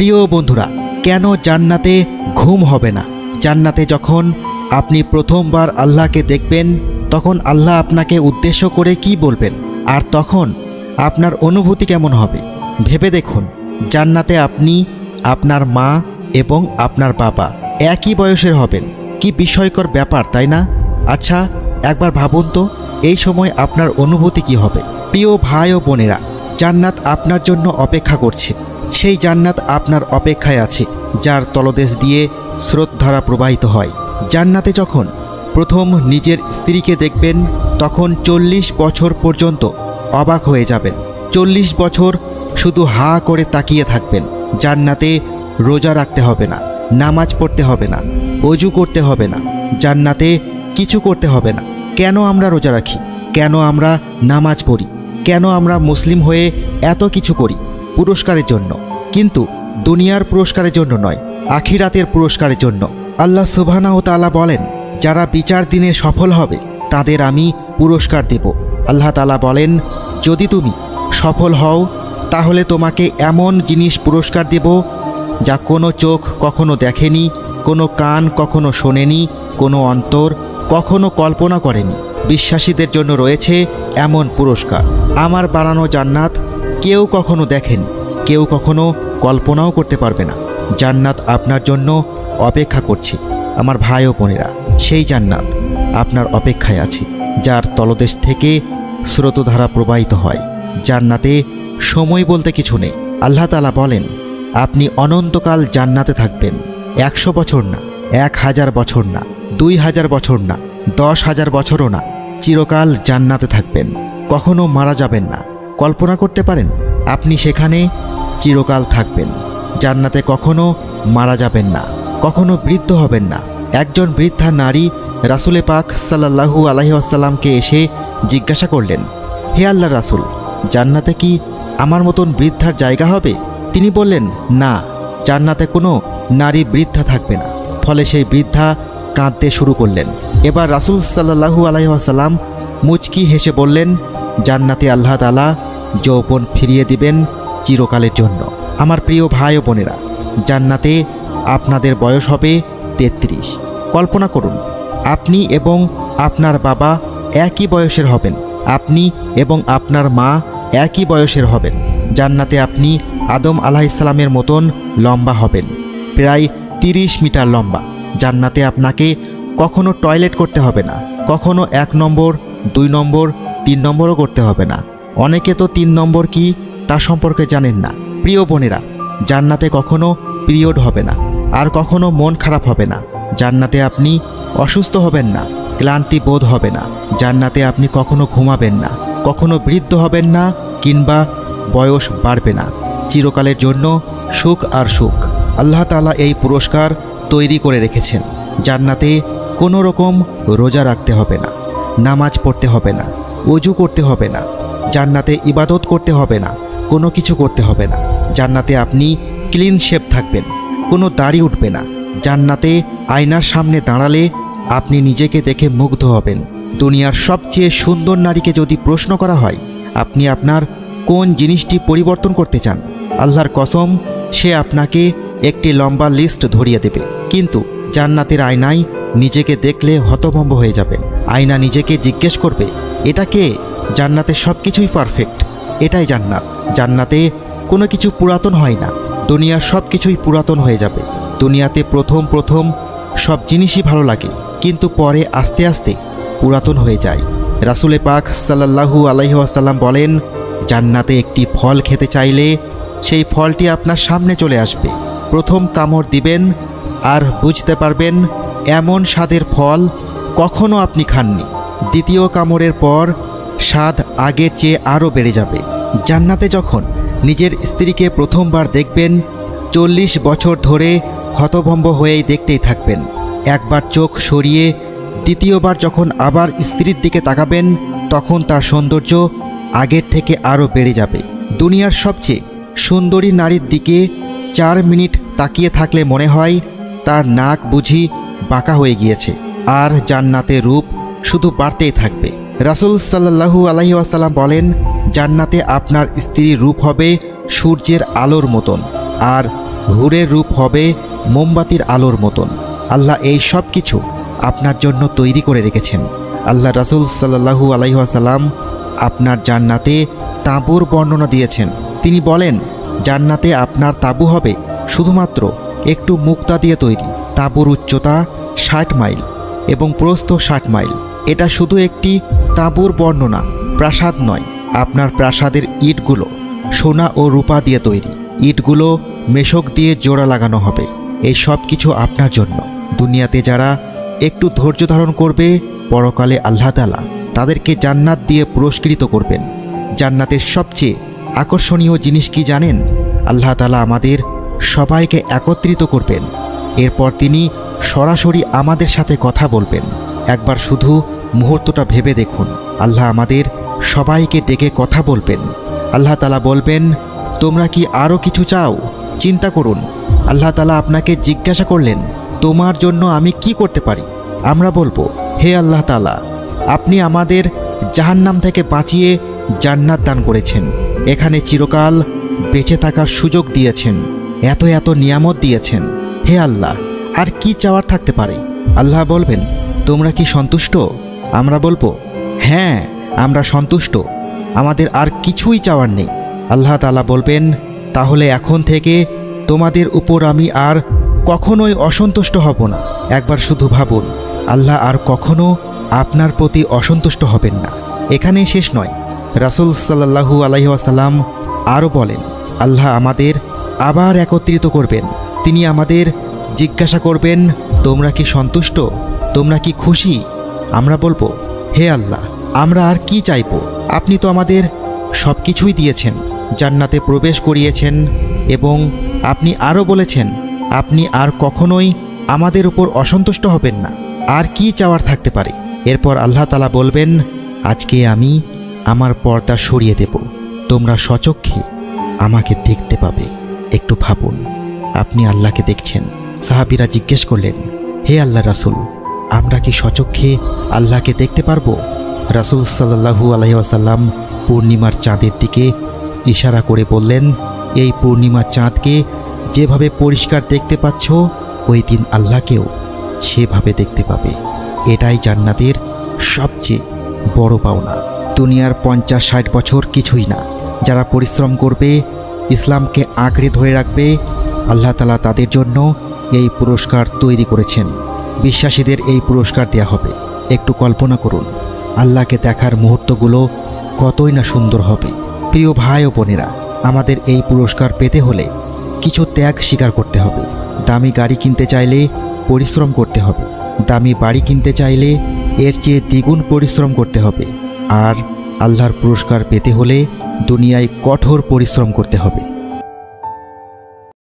প্রিয় বন্ধুরা, কেন জান্নাতে ঘুম হবে না? জান্নাতে যখন আপনি প্রথমবার আল্লাহকে দেখবেন তখন আল্লাহ আপনাকে উদ্দেশ্য করে কি বলবেন, আর তখন আপনার অনুভূতি কেমন হবে ভেবে দেখুন। জান্নাতে আপনি, আপনার মা এবং আপনার বাবা একই বয়সের হবেন। কি বিস্ময়কর ব্যাপার, তাই না? আচ্ছা, একবার ভাবুন তো এই সময় আপনার অনুভূতি কি হবে। প্রিয় ভাই ও বোনেরা, জান্নাত আপনার জন্য অপেক্ষা করছে। সেই জান্নাত আপনার অপেক্ষায় আছে যার তলদেশ দিয়ে স্রোতধারা প্রবাহিত হয়। জান্নাতে যখন প্রথম নিজের স্ত্রীকে দেখবেন তখন 40 বছর পর্যন্ত অবাক হয়ে যাবেন। 40 বছর শুধু হা করে তাকিয়ে থাকবেন। জান্নাতে রোজা রাখতে হবে না, নামাজ পড়তে হবে না, অজু করতে হবে না, জান্নাতে কিছু করতে হবে না। কেন আমরা রোজা রাখি? কেন আমরা নামাজ পড়ি? কেন আমরা মুসলিম হয়ে এত কিছু করি? পুরস্কারের জন্য, কিন্তু দুনিয়ার পুরস্কারের জন্য নয়, আখিরাতের পুরস্কারের জন্য। আল্লাহ সুবহানাহু ওয়া তাআলা বলেন, যারা বিচার দিনে সফল হবে তাদের আমি পুরস্কার দেব। আল্লাহ তাআলা বলেন, যদি তুমি সফল হও তাহলে তোমাকে এমন জিনিস পুরস্কার দেব যা কোনো চোখ কখনো দেখেনি, কোনো কান কখনো শোনেনি, কোনো অন্তর কখনো কল্পনা করেনি। বিশ্বাসীদের জন্য রয়েছে এমন পুরস্কার। আমার বানানো জান্নাত কেউ কখনো দেখেনি, কেউ কখনো কল্পনাও করতে পারবে না। জান্নাত আপনার জন্য অপেক্ষা করছে আমার ভাই ও বোনেরা। সেই জান্নাত আপনার অপেক্ষায় আছে যার তলদেশ থেকে স্রোতধারা প্রবাহিত হয়। জান্নাতে সময় বলতে কিছু নেই। আল্লাহ তাআলা বলেন, আপনি অনন্তকাল জান্নাতে থাকবেন। 100 বছর না, 1000 বছর না, 2000 বছর না, 10,000 বছরও না, চিরকাল জান্নাতে থাকবেন। কখনো মারা যাবেন না। কল্পনা করতে পারেন আপনি সেখানে চিরকাল থাকবেন। জান্নাতে কখনো মারা যাবেন না, কখনো বৃদ্ধ হবেন না। একজন বৃদ্ধা নারী রাসূলে পাক সাল্লাল্লাহু আলাইহি ওয়াসাল্লামকে এসে জিজ্ঞাসা করলেন, হে আল্লাহর রাসূল, জান্নাতে কি আমার মতন বৃদ্ধার জায়গা হবে? তিনি বললেন, না, জান্নাতে কোনো নারী বৃদ্ধা থাকবে না। ফলে সেই বৃদ্ধা কাঁদতে শুরু করলেন। এবার রাসূল সাল্লাল্লাহু আলাইহি ওয়াসাল্লাম মুচকি হেসে বললেন, জান্নাতে আল্লাহ তাআলা যৌবন ফিরিয়ে দিবেন চিরকালের জন্য। আমার প্রিয় ভাই ও বোনেরা, জান্নাতে আপনাদের বয়স হবে 33। কল্পনা করুন, আপনি এবং আপনার বাবা একই বয়সের হবেন। আপনি এবং আপনার মা একই বয়সের হবেন। জান্নাতে আপনি আদম আলাইহিস সালামের মতন লম্বা হবেন, প্রায় 30 মিটার লম্বা। জান্নাতে আপনাকে কখনো টয়লেট করতে হবে না, কখনো 1 নম্বর, 2 নম্বর, 3 নম্বরও করতে হবে না। অনেকে তো 3 নম্বর কি তা সম্পর্কে জানেন না। প্রিয় বোনেরা, জান্নাতে কখনো পিরিয়ড হবে না, আর কখনো মন খারাপ হবে না। জান্নাতে আপনি অসুস্থ হবেন না, ক্লান্তি বোধ হবে না। জান্নাতে আপনি কখনো ঘুমাবেন না, কখনো বৃদ্ধ হবেন না, কিংবা বয়স বাড়বে না। চিরকালের জন্য সুখ আর সুখ। আল্লাহ তাআলা এই পুরস্কার তৈরি করে রেখেছেন। জান্নাতে কোনো রকম রোজা রাখতে হবে না, নামাজ পড়তে হবে না, ওযু করতে হবে না, জান্নাতে ইবাদত করতে হবে না, কোনো কিছু করতে হবে না। জান্নাতে আপনি ক্লিন শেভ থাকবেন, কোনো দাড়ি উঠবে না। জান্নাতে আয়নার সামনে দাঁড়ালে আপনি নিজেকে দেখে মুগ্ধ হবেন। দুনিয়ার সবচেয়ে সুন্দর নারীকে যদি প্রশ্ন করা হয় আপনি আপনার কোন জিনিসটি পরিবর্তন করতে চান, আল্লাহর কসম সে আপনাকে একটি লম্বা লিস্ট ধরিয়ে দেবে। কিন্তু জান্নাতের আয়নায় নিজেকে দেখলে হতভম্ব হয়ে যাবেন। আয়না নিজেকে জিজ্ঞেস করবে, এটা কে? জান্নাতে সব কিছুই পারফেক্ট। এটাই জান্নাত। জান্নাতে কোনো কিছু পুরাতন হয় না, দুনিয়ার সব কিছুই পুরাতন হয়ে যাবে। দুনিয়াতে প্রথম সব জিনিসই ভালো লাগে, কিন্তু পরে আস্তে আস্তে পুরাতন হয়ে যায়। রাসূলে পাক সাল্লাল্লাহু আলাইহি ওয়াসাল্লাম বলেন, জান্নাতে একটি ফল খেতে চাইলে সেই ফলটি আপনার সামনে চলে আসবে। প্রথম কামড় দিবেন আর বুঝতে পারবেন এমন স্বাদের ফল কখনো আপনি খাননি। দ্বিতীয় কামড়ের পর স্বাদ আগের চেয়ে আরও বেড়ে যাবে। জান্নাতে যখন নিজের স্ত্রীকে প্রথমবার দেখবেন 40 বছর ধরে হতভম্ব হয়েই দেখতেই থাকবেন। একবার চোখ সরিয়ে দ্বিতীয়বার যখন আবার স্ত্রীর দিকে তাকাবেন তখন তার সৌন্দর্য আগের থেকে আরও বেড়ে যাবে। দুনিয়ার সবচেয়ে সুন্দরী নারীর দিকে 4 মিনিট তাকিয়ে থাকলে মনে হয় তার নাক বুঝি বাঁকা হয়ে গিয়েছে। আর জান্নাতের রূপ শুধু বাড়তেই থাকবে। রাসূল সাল্লাল্লাহু আলাইহি ওয়াসাল্লাম বলেন, জান্নাতে আপনার স্ত্রীর রূপ হবে সূর্যের আলোর মতন, আর হুরের রূপ হবে মোমবাতির আলোর মতন। আল্লাহ এই সব কিছু আপনার জন্য তৈরি করে রেখেছেন। আল্লাহ রাসূল সাল্লাল্লাহু আলাইহি ওয়াসাল্লাম আপনার জান্নাতে তাঁবুর বর্ণনা দিয়েছেন। তিনি বলেন, জান্নাতে আপনার তাঁবু হবে শুধুমাত্র একটু মুক্তা দিয়ে তৈরি। তাঁবুর উচ্চতা 60 মাইল এবং প্রস্থ 60 মাইল। এটা শুধু একটি তাঁবুর বর্ণনা, প্রাসাদ নয়। আপনার প্রাসাদের ইটগুলো সোনা ও রূপা দিয়ে তৈরি। ইটগুলো মেশক দিয়ে জোড়া লাগানো হবে। এই সব কিছু আপনার জন্য। দুনিয়াতে যারা একটু ধৈর্য ধারণ করবে, পরকালে আল্লাহ তাআলা তাদেরকে জান্নাত দিয়ে পুরস্কৃত করবেন। জান্নাতের সবচেয়ে আকর্ষণীয় জিনিস কি জানেন? আল্লাহ তাআলা আমাদের সবাইকে একত্রিত করবেন। এরপর তিনি সরাসরি আমাদের সাথে কথা বলবেন। একবার শুধু মুহূর্তটা ভেবে দেখুন। আল্লাহ আমাদের সবাইকে ডেকে কথা বলবেন। আল্লাহ তাআলা বলবেন, তোমরা কি আরও কিছু চাও? চিন্তা করুন। আল্লাহ তাআলা আপনাকে জিজ্ঞাসা করলেন, তোমার জন্য আমি কি করতে পারি? আমরা বলবো, হে আল্লাহ তাআলা, আপনি আমাদের জাহান্নাম থেকে বাঁচিয়ে জান্নাত দান করেছেন। এখানে চিরকাল বেঁচে থাকার সুযোগ দিয়েছেন। এত এত নিয়ামত দিয়েছেন। হে আল্লাহ, আর কি চাওয়ার থাকতে পারে? আল্লাহ বলবেন, তোমরা কি সন্তুষ্ট? আমরা বলবো, হ্যাঁ, আমরা সন্তুষ্ট। আমাদের আর কিছুই চাওয়ার নেই। আল্লাহ তাআলা বলবেন, তাহলে এখন থেকে তোমাদের উপর আমি আর কখনোই অসন্তুষ্ট হব না। একবার শুধু ভাবুন, আল্লাহ আর কখনো আপনার প্রতি অসন্তুষ্ট হবেন না। এখানেই শেষ নয়। রাসূল সাল্লাল্লাহু আলাইহি ওয়াসাল্লাম আরও বলেন, আল্লাহ আমাদের আবার একত্রিত করবেন। তিনি আমাদের জিজ্ঞাসা করবেন, তোমরা কি সন্তুষ্ট? তোমরা কি খুশি? আমরা বলবো, হে আল্লাহ, আমরা আর কি চাইব? আপনি তো আমাদের সব কিছুই দিয়েছেন, জান্নাতে প্রবেশ করিয়েছেন এবং আপনি আরও বলেছেন আপনি আর কখনোই আমাদের উপর অসন্তুষ্ট হবেন না। আর কি চাওয়ার থাকতে পারে? এরপর আল্লাহ তাআলা বলবেন, আজকে আমি আমার পর্দা সরিয়ে দেব। তোমরা স্বচক্ষে আমাকে দেখতে পাবে। একটু ভাবুন, আপনি আল্লাহকে দেখছেন। সাহাবীরা জিজ্ঞেস করলেন, হে আল্লাহ রাসূল, আমরা কি স্বচক্ষে আল্লাহকে দেখতে পারবো? রাসূল সাল্লাল্লাহু আলাইহি ওয়াসাল্লাম পূর্ণিমার চাঁদের দিকে ইশারা করে বললেন, এই পূর্ণিমার চাঁদকে যেভাবে পরিষ্কার দেখতে পাচ্ছ, ওই দিন আল্লাহকেও সেভাবে দেখতে পাবে। এটাই জান্নাতের সবচেয়ে বড় পাওনা। দুনিয়ার 50-60 বছর কিছুই না। যারা পরিশ্রম করবে, ইসলামকে আঁকড়ে ধরে রাখবে, আল্লাহ তাআলা তাদের জন্য এই পুরস্কার তৈরি করেছেন। বিশ্বাসীদের এই পুরস্কার দেয়া হবে। একটু কল্পনা করুন, আল্লাহকে দেখার মুহূর্তগুলো কতই না সুন্দর হবে। প্রিয় ভাই ও বোনেরা, আমাদের এই পুরস্কার পেতে হলে কিছু ত্যাগ স্বীকার করতে হবে। দামি গাড়ি কিনতে চাইলে পরিশ্রম করতে হবে। দামি বাড়ি কিনতে চাইলে এর চেয়ে দ্বিগুণ পরিশ্রম করতে হবে। আর আল্লাহর পুরস্কার পেতে হলে দুনিয়ায় কঠোর পরিশ্রম করতে হবে।